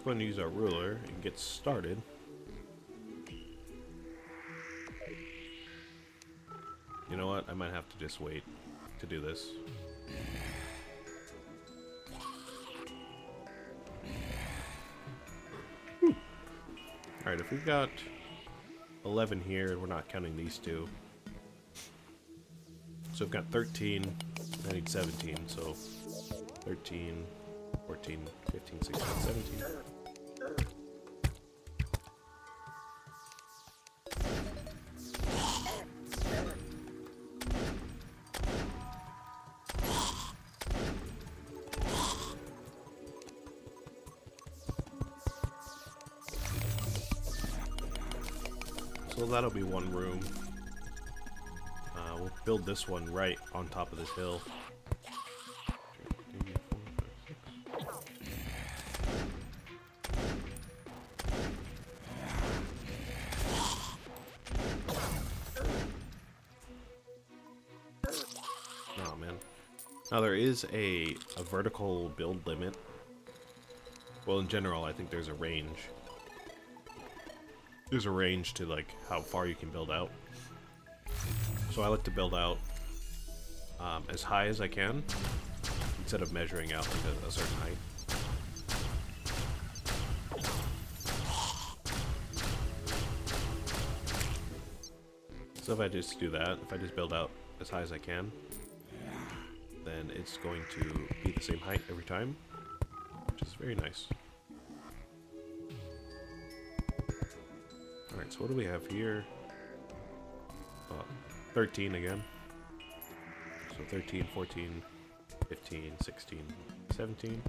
going to use our ruler and get started. You know what? I might have to just wait to do this. Alright, if we've got 11 here, we're not counting these two. So I've got 13, I need 17, so 13, 14, 15, 16, 17. So that'll be one room. We'll build this one right on top of this hill. Oh man. Now there is a vertical build limit. Well, in general, I think there's a range. There's a range to like how far you can build out. So I like to build out as high as I can instead of measuring out like a certain height. So if I just do that, if I just build out as high as I can, then it's going to be the same height every time, which is very nice. Alright, so what do we have here? 13 again. So 13, 14, 15, 16, 17.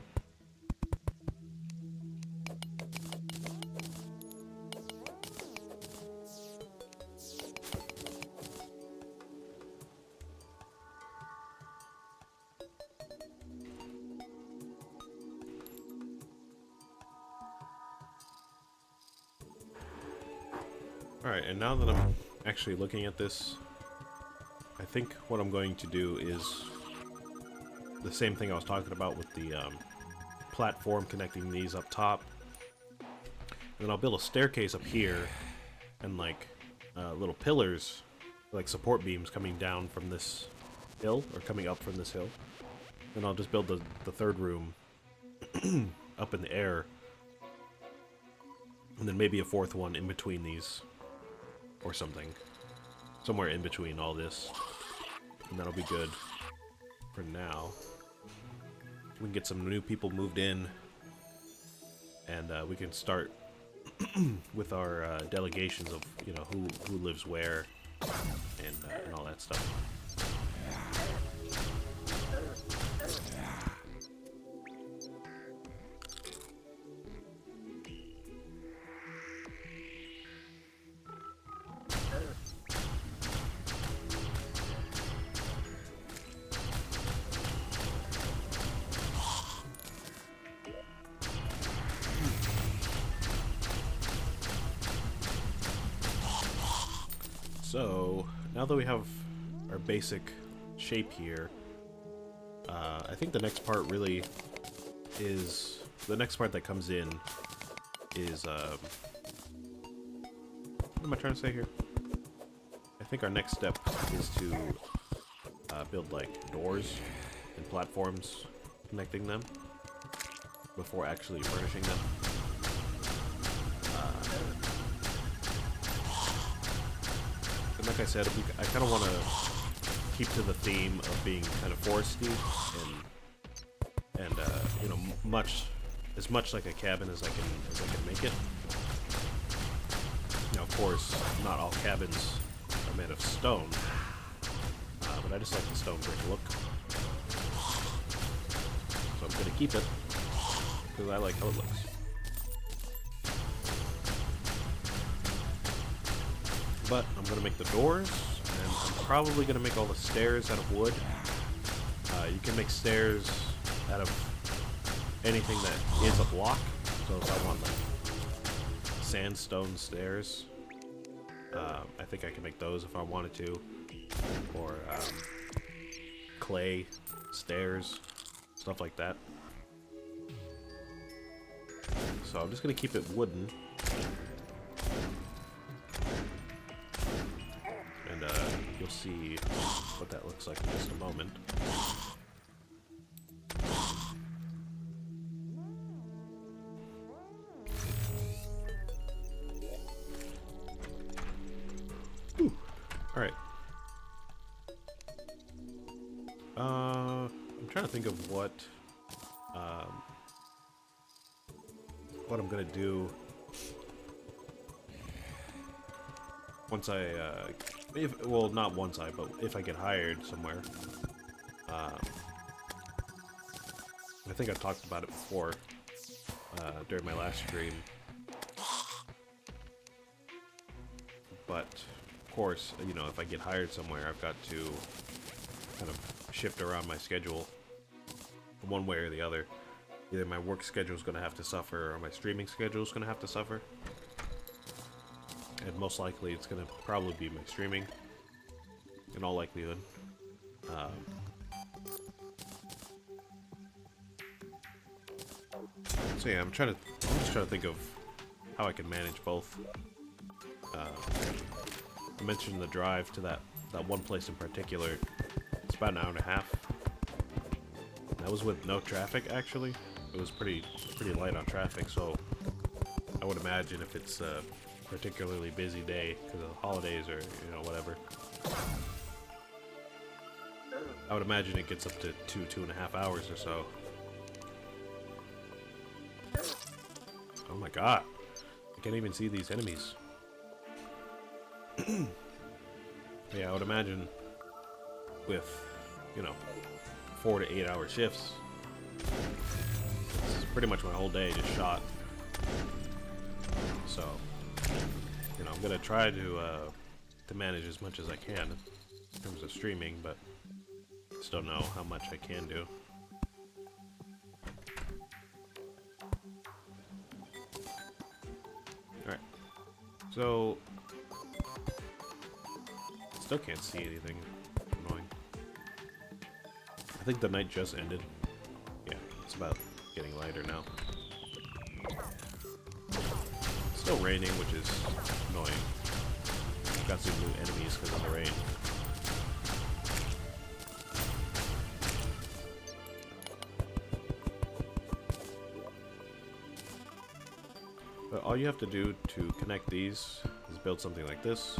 Alright, and now that I'm actually looking at this, I think what I'm going to do is the same thing I was talking about with the platform connecting these up top. And then I'll build a staircase up here and like little pillars, like support beams coming down from this hill, or coming up from this hill. Then I'll just build the third room up in the air. And then maybe a fourth one in between these. Or something. Somewhere in between all this. And that'll be good for now. We can get some new people moved in. And we can start with our delegations of, you know, who lives where. And all that stuff. So, now that we have our basic shape here, I think the next part really is... The next part that comes in is... what am I trying to say here? I think our next step is to build, like, doors and platforms connecting them before actually furnishing them. Like I said, I kind of want to keep to the theme of being kind of foresty and you know, as much like a cabin as I can make it. Now, of course, not all cabins are made of stone, but I just like the stone brick look, so I'm gonna keep it because I like how it looks. But I'm going to make the doors, and I'm probably going to make all the stairs out of wood. You can make stairs out of anything that is a block. So if I want like sandstone stairs, I think I can make those if I wanted to. Or clay stairs, stuff like that. So I'm just going to keep it wooden. And you'll see what that looks like in just a moment. Alright. I'm trying to think of what I'm gonna do once I, well, not once but if I get hired somewhere. I think I talked about it before, during my last stream. But, of course, you know, if I get hired somewhere, I've got to kind of shift around my schedule one way or the other. Either my work schedule is going to have to suffer, or my streaming schedule is going to have to suffer. And most likely, it's going to probably be my streaming, in all likelihood. So yeah, I'm just trying to think of how I can manage both. I mentioned the drive to that one place in particular. It's about an hour and a half. That was with no traffic, actually. It was pretty light on traffic, so I would imagine if it's a particularly busy day because of the holidays or, you know, whatever, I would imagine it gets up to 2.5 hours or so. Oh my god. I can't even see these enemies. Yeah, I would imagine with, you know, 4 to 8 hour shifts, it's pretty much my whole day just shot. So, you know, I'm gonna try to manage as much as I can in terms of streaming, but just don't know how much I can do. Alright. So, still can't see anything. Annoying. I think the night just ended. Yeah, it's about getting lighter now. It's still raining, which is annoying. Got some new enemies because of the rain. But all you have to do to connect these is build something like this.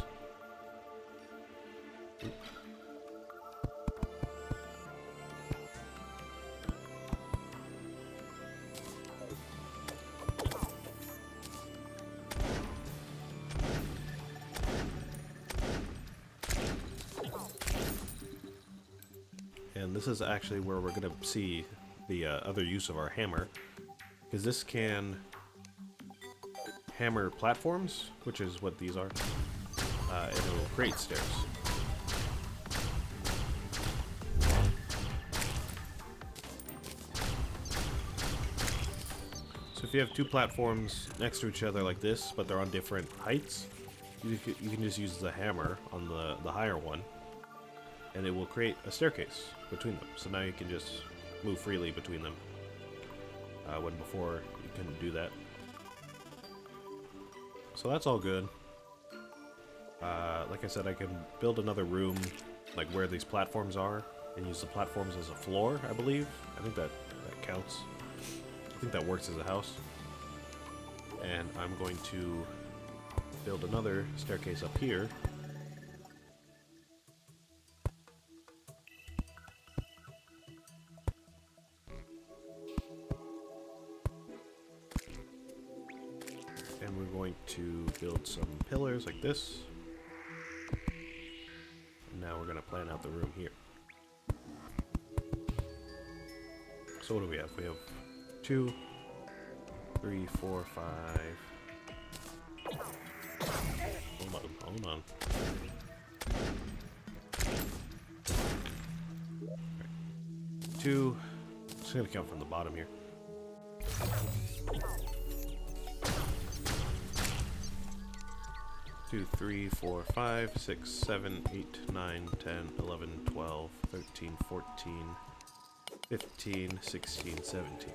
And this is actually where we're going to see the other use of our hammer, because this can hammer platforms, which is what these are, and it will create stairs. So if you have two platforms next to each other like this, but they're on different heights, you can just use the hammer on the higher one, and it will create a staircase between them. So now you can just move freely between them, when before you couldn't do that. So that's all good. Like I said, I can build another room, like where these platforms are, and use the platforms as a floor, I believe. I think that counts. I think that works as a house. And I'm going to build another staircase up here. And we're going to build some pillars like this. And now we're going to plan out the room here. So what do we have? We have 2, 3, 4, 5. Hold on. Right. 2. Just gonna count from the bottom here. 2, 3, 4, 5, 6, 7, 8, 9, 10, 11, 12, 13, 14, 15, 16, 17.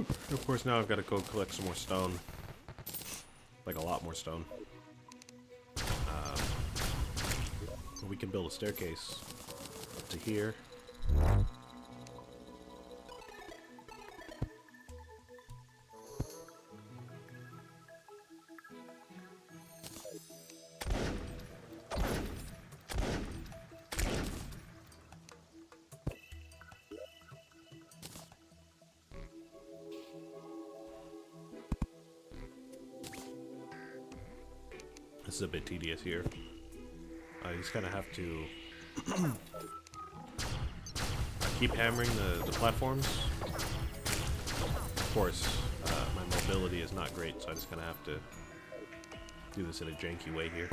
Of course, now I've got to go collect some more stone. Like a lot more stone. We can build a staircase up to here. This is a bit tedious here. You just kind of have to keep hammering the platforms. Of course, my mobility is not great, so I just kind of have to do this in a janky way here.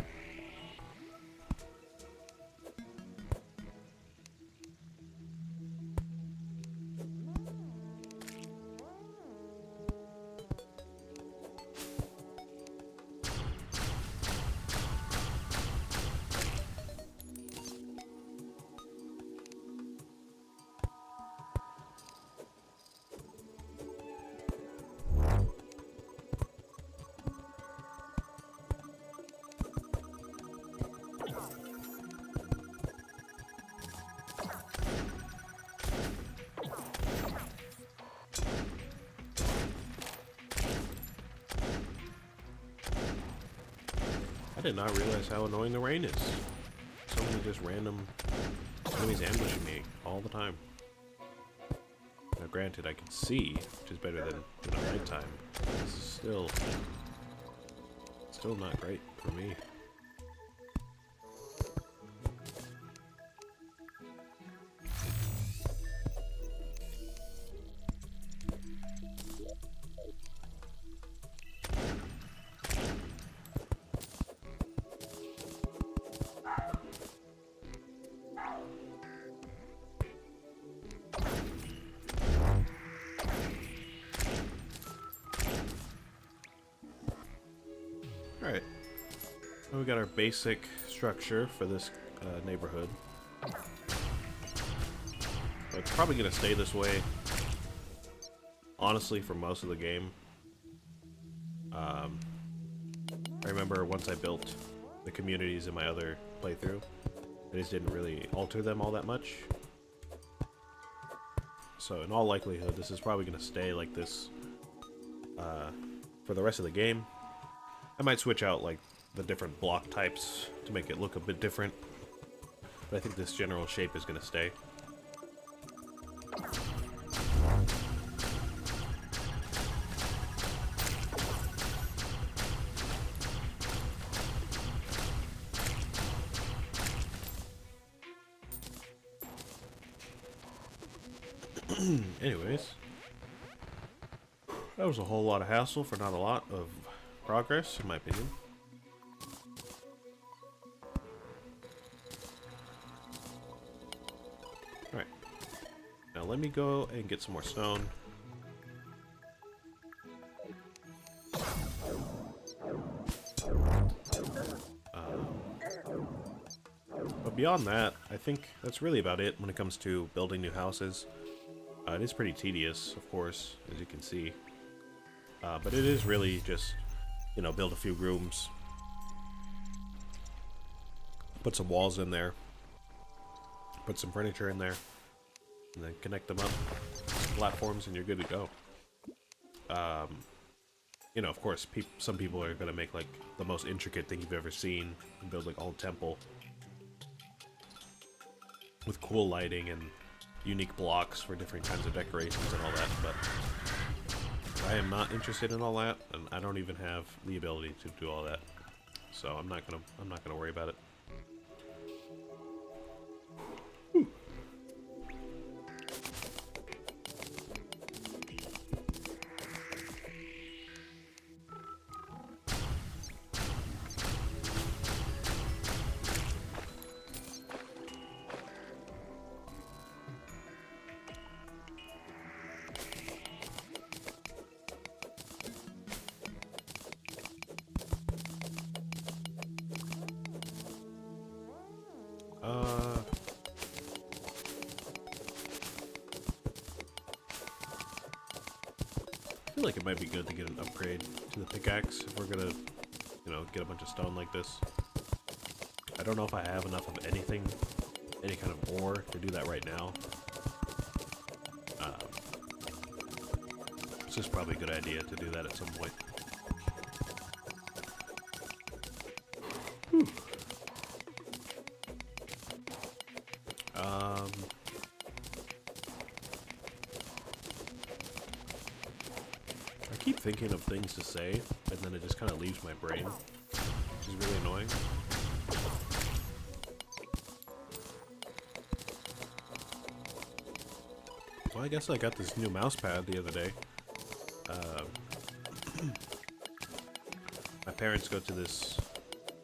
I did not realize how annoying the rain is. So many just random enemies ambushing me all the time. Now granted, I can see, which is better than nighttime. This is still not great for me. Alright, we got our basic structure for this neighborhood. It's probably going to stay this way, honestly, for most of the game. I remember once I built the communities in my other playthrough, I just didn't really alter them all that much. So in all likelihood, this is probably going to stay like this for the rest of the game. I might switch out like the different block types to make it look a bit different, but I think this general shape is going to stay. Anyways, that was a whole lot of hassle for not a lot of progress, in my opinion. Alright. Now let me go and get some more stone. But beyond that, I think that's really about it when it comes to building new houses. It is pretty tedious, of course, as you can see. But it is really just, you know, build a few rooms, put some walls in there, put some furniture in there, and then connect them up, platforms, and you're good to go. You know, of course, some people are going to make, like, the most intricate thing you've ever seen, and build, like, a whole temple with cool lighting and unique blocks for different kinds of decorations and all that, but I am not interested in all that, and I don't even have the ability to do all that. So I'm not gonna worry about it. feel like it might be good to get an upgrade to the pickaxe if we're gonna, you know, get a bunch of stone like this. I don't know if I have enough of anything, any kind of ore to do that right now. It's just probably a good idea to do that at some point. Whew. I keep thinking of things to say, and then it just kind of leaves my brain, which is really annoying. Well, I guess I got this new mouse pad the other day. My parents go to this,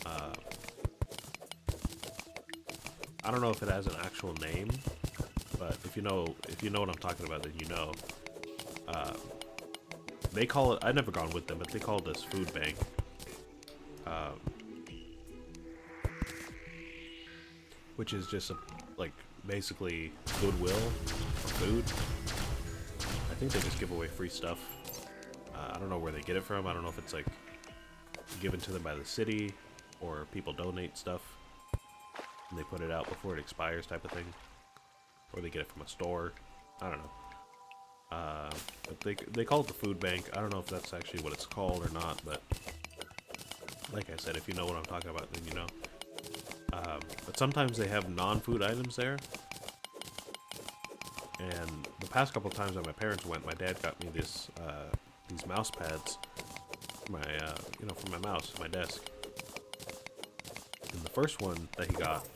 I don't know if it has an actual name, but if you know what I'm talking about, then you know. They call it, I've never gone with them, but they call this food bank. Which is just like basically Goodwill food. I think they just give away free stuff. I don't know where they get it from. I don't know if it's like given to them by the city or people donate stuff and they put it out before it expires type of thing, or they get it from a store. I don't know. But they call it the food bank. I don't know if that's actually what it's called or not, but like I said, if you know what I'm talking about, then you know. But sometimes they have non-food items there. And the past couple of times that my parents went, my dad got me this these mouse pads for my for my mouse, my desk. And the first one that he got,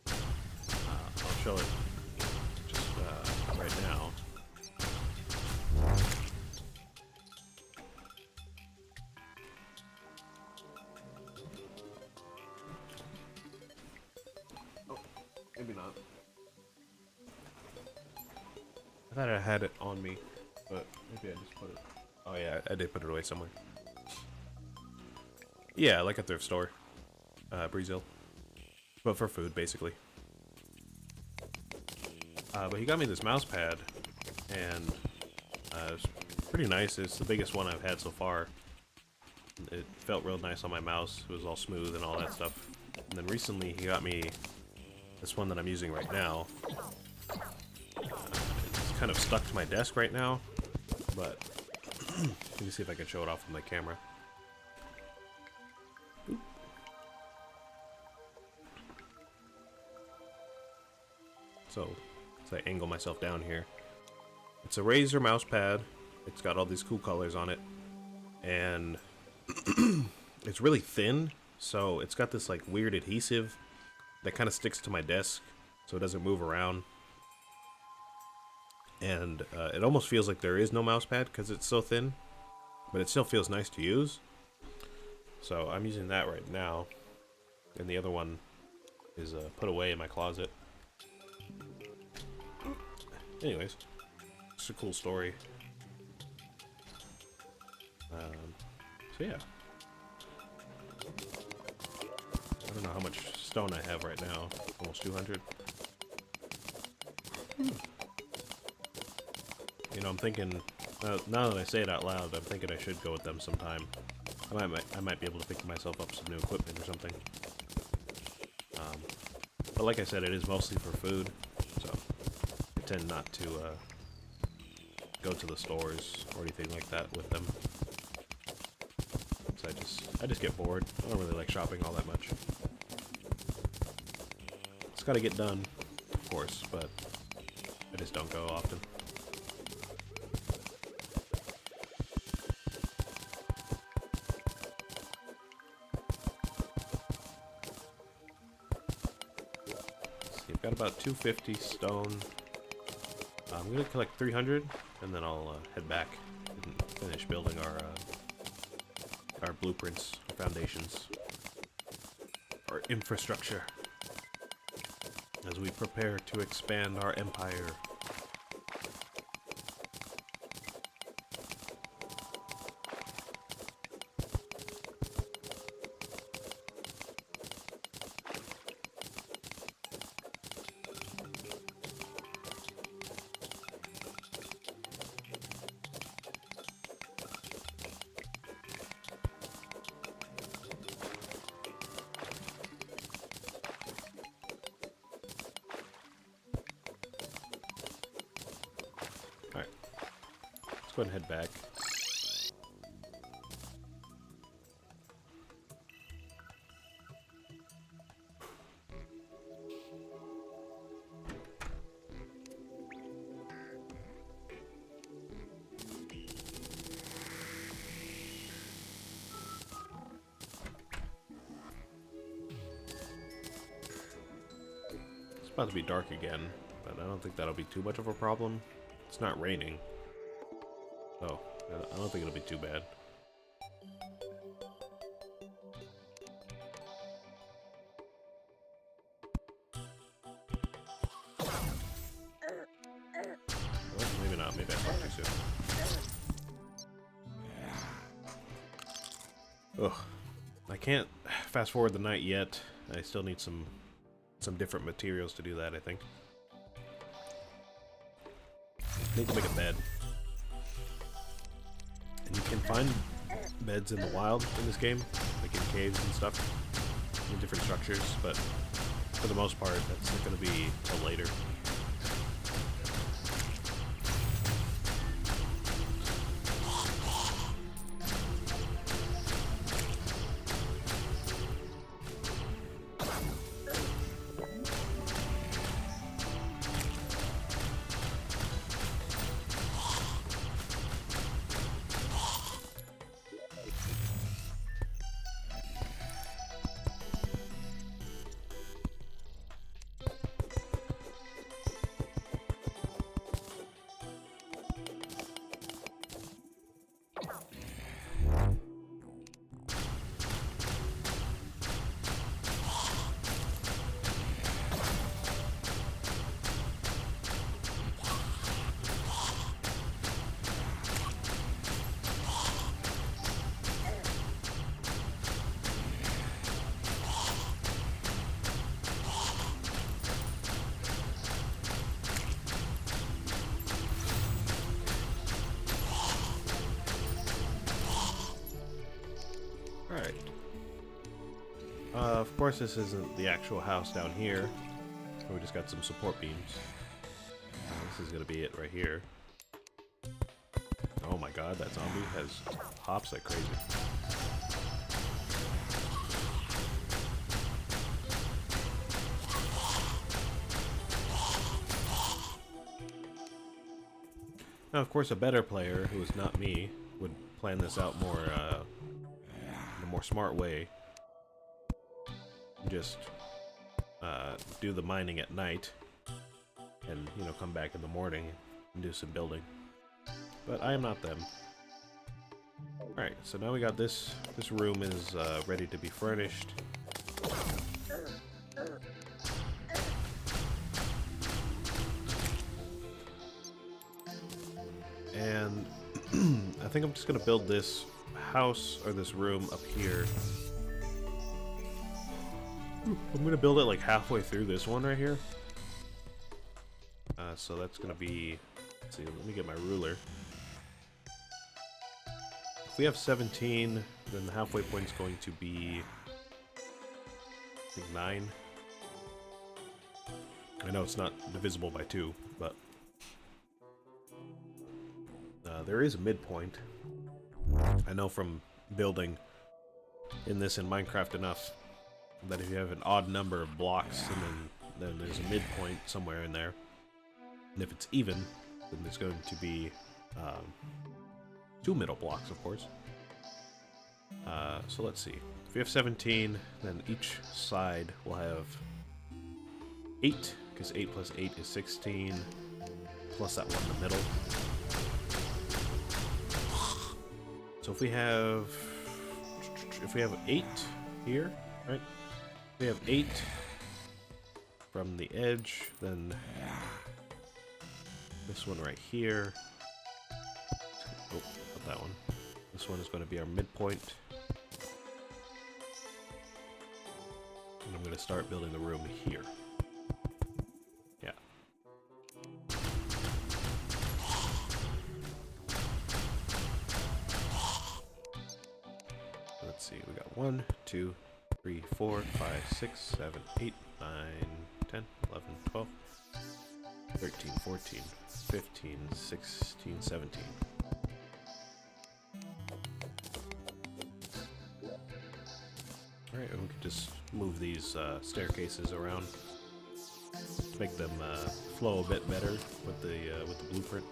I'll show it just right now. Oh, maybe not. I thought I had it on me, but maybe I just put it. Oh yeah, I did put it away somewhere. Yeah, like a thrift store, Brazil, but for food basically. But he got me this mouse pad, and it's pretty nice. It's the biggest one I've had so far. It felt real nice on my mouse. It was all smooth and all that stuff. And then recently he got me this one that I'm using right now. It's kind of stuck to my desk right now, but let me see if I can show it off with my camera. Oop. So, as I angle myself down here, it's a Razer mouse pad. It's got all these cool colors on it, and it's really thin, so it's got this like weird adhesive that kind of sticks to my desk so it doesn't move around. And it almost feels like there is no mouse pad because it's so thin, but it still feels nice to use. So I'm using that right now, and the other one is put away in my closet. Anyways, it's a cool story. So yeah, I don't know how much stone I have right now. Almost 200. You know, I'm thinking, now that I say it out loud, I'm thinking I should go with them sometime. I might be able to pick myself up some new equipment or something. But like I said, it is mostly for food, so I tend not to go to the stores or anything like that with them. So I just get bored. I don't really like shopping all that much. It's got to get done, of course, but I just don't go often. See, I've got about 250 stone. I'm gonna collect 300, and then I'll head back and finish building our blueprints, our foundations, our infrastructure, as we prepare to expand our empire. Let's go ahead and head back. It's about to be dark again, but I don't think that'll be too much of a problem. It's not raining. Oh, I don't think it'll be too bad. Well, maybe not. Maybe I talked too soon. Ugh. I can't fast forward the night yet. I still need some different materials to do that, I think. I need to make a bed. And you can find beds in the wild in this game, like in caves and stuff, in different structures, but for the most part, that's not going to be till later. Alright. Of course this isn't the actual house down here. We just got some support beams. This is gonna be it right here. Oh my god, that zombie has hops like crazy. Now, of course, a better player, who is not me, would plan this out more, in a more smart way. Just do the mining at night, and you know, come back in the morning and do some building. But I am not them. All right, so now we got this. This room is ready to be furnished. And I think I'm just gonna build this house or this room up here. I'm gonna build it like halfway through this one right here. So that's gonna be, let's see, let me get my ruler. If we have 17, then the halfway point is going to be, I think, 9. I know it's not divisible by 2, but there is a midpoint. I know from building in this in Minecraft enough that if you have an odd number of blocks, and then there's a midpoint somewhere in there. And if it's even, then there's going to be 2 middle blocks, of course. So let's see. If we have 17, then each side will have 8, because 8 plus 8 is 16, plus that one in the middle. So if we have 8 here, right? If we have 8 from the edge, then this one right here. Oh, not that one. This one is going to be our midpoint. And I'm going to start building the room here. Yeah. Let's see, we got 1, 2, 3, 4, 5, 6, 7, 8, 9, 10, 11, 12, 13, 14, 15, 16, 17. just move these staircases around, make them flow a bit better with the blueprint.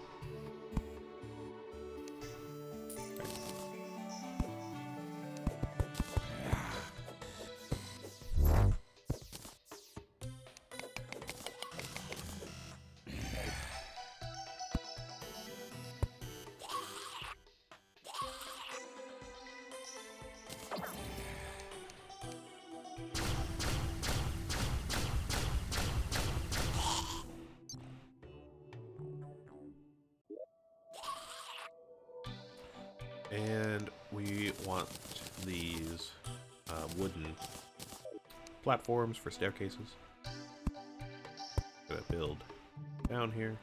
And we want these wooden platforms for staircases. Gonna build down here.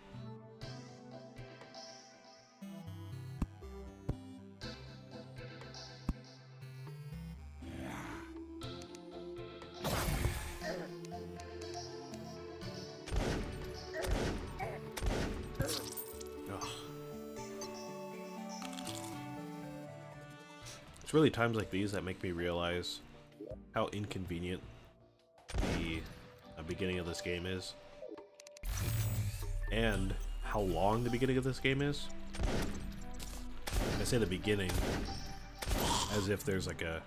It's really times like these that make me realize how inconvenient the beginning of this game is. And how long the beginning of this game is. I say the beginning as if there's like a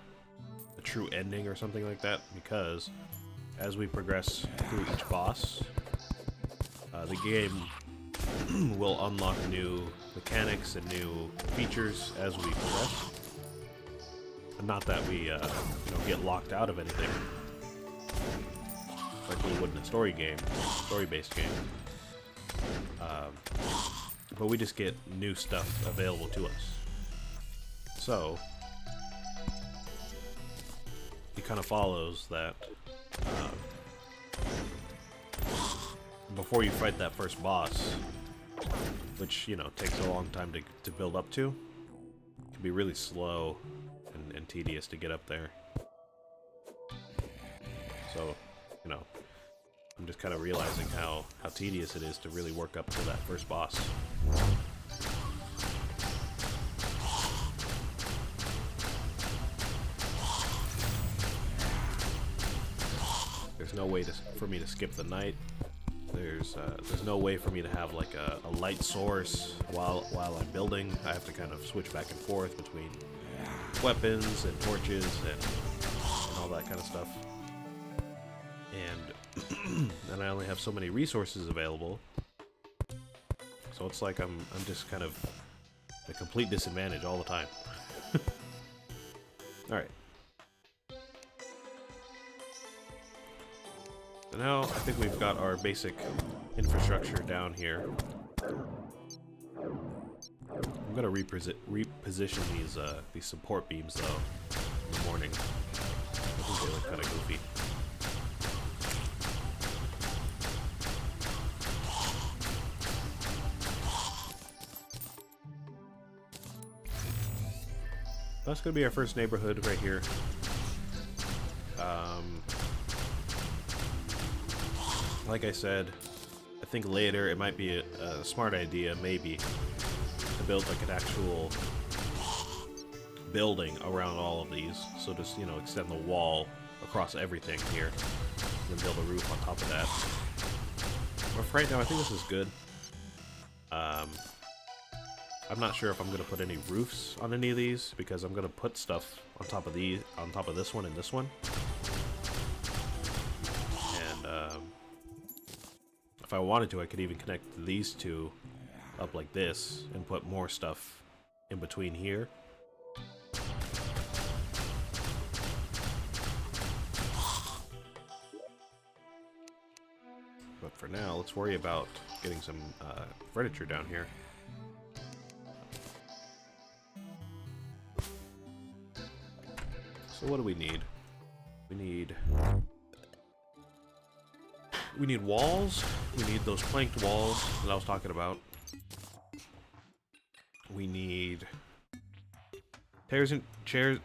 true ending or something like that, because as we progress through each boss, the game will unlock new mechanics and new features as we progress. Not that we get locked out of anything like we would in a story-based game. But we just get new stuff available to us. So it kind of follows that before you fight that first boss, which takes a long time to build up to, it can be really slow and tedious to get up there. So, I'm just kind of realizing how tedious it is to really work up to that first boss. There's no way for me to skip the night. There's no way for me to have like a light source while I'm building. I have to kind of switch back and forth between weapons and torches and all that kind of stuff. And and I only have so many resources available. So it's like I'm just kind of at a complete disadvantage all the time. Alright. So now I think we've got our basic infrastructure down here. I'm gonna reposition these support beams though in the morning. I think they look kind of goofy. That's gonna be our first neighborhood right here. Like I said, I think later it might be a smart idea, maybe, to build like an actual building around all of these. So just, extend the wall across everything here, and then build a roof on top of that. But for right now, I think this is good. I'm not sure if I'm gonna put any roofs on any of these, because I'm gonna put stuff on top of this one and this one. And if I wanted to, I could even connect these two up like this and put more stuff in between here. But for now, let's worry about getting some furniture down here. So what do we need? We need walls. We need those planked walls that I was talking about. We need tables and chairs.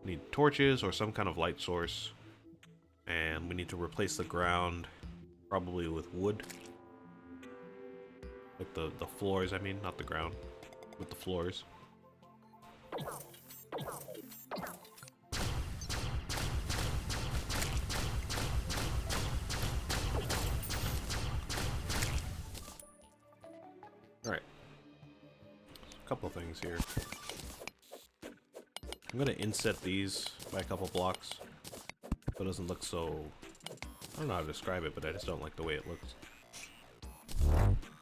We need torches or some kind of light source, and we need to replace the ground, probably with wood. Like the floors, I mean, not the ground, with the floors. Alright. A couple things here. I'm gonna inset these by a couple blocks so it doesn't look so... I don't know how to describe it, but I just don't like the way it looks.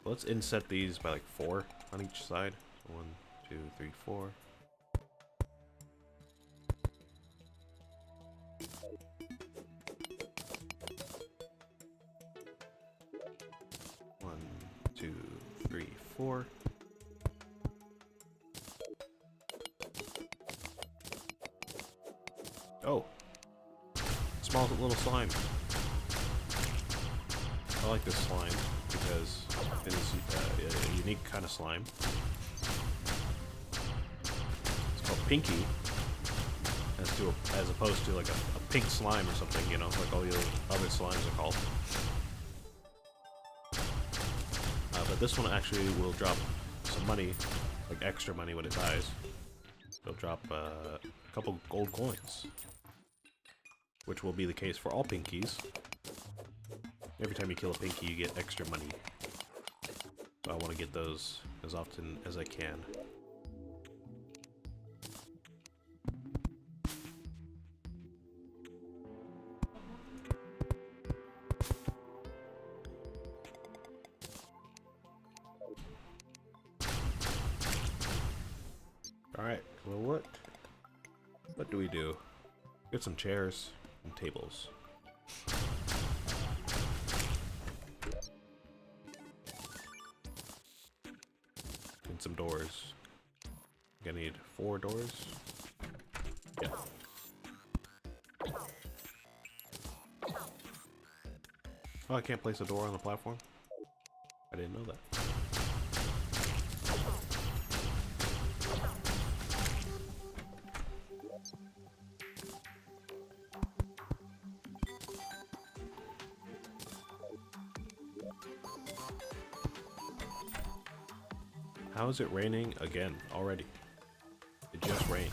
Let's inset these by like 4 on each side. 1, 2, 3, 4. One, two, three, 4. Oh, small little slime. I like this slime because it is a unique kind of slime. It's called Pinky, as opposed to like a pink slime or something, you know, like all the other slimes are called. But this one actually will drop some money, like extra money when it dies. It'll drop a couple gold coins, which will be the case for all pinkies. Every time you kill a pinky, you get extra money. So I want to get those as often as I can. Alright, well what do we do? Get some chairs and tables. And some doors. Gonna need 4 doors. Yeah. Oh, I can't place a door on the platform? I didn't know that. How is it raining again already? It just rained.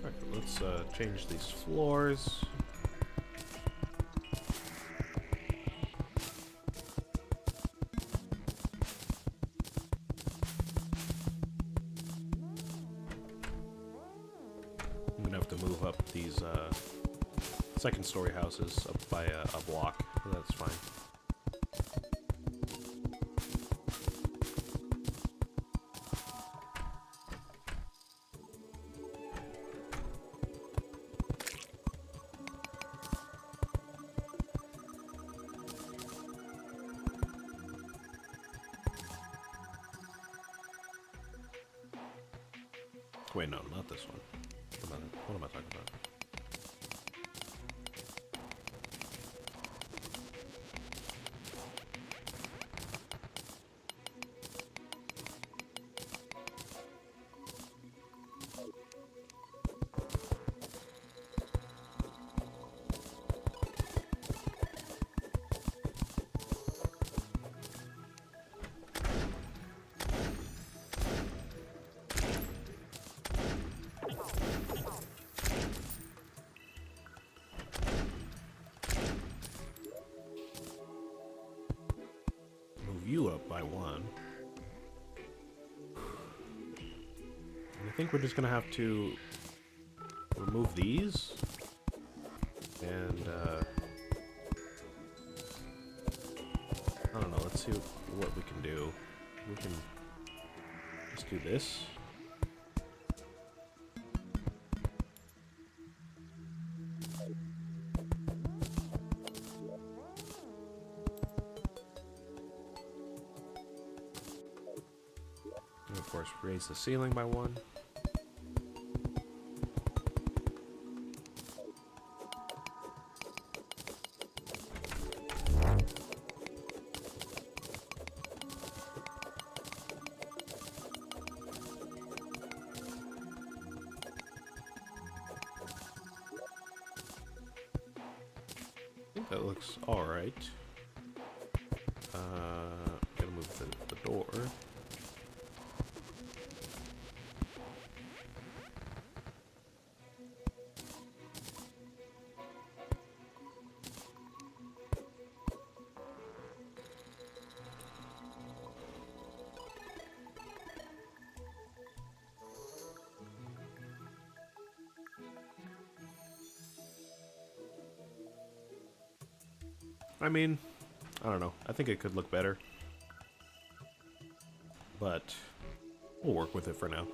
Alright, let's change these floors. I'm gonna have to move up these second story houses up by a block. That's fine. Wait, no, not this one. What am I talking about? You up by 1. And I think we're just gonna have to remove these and I don't know, let's see what we can do. We can just do this. And of course, raise the ceiling by 1. That looks alright. Gonna move the door. I mean, I don't know. I think it could look better. But we'll work with it for now.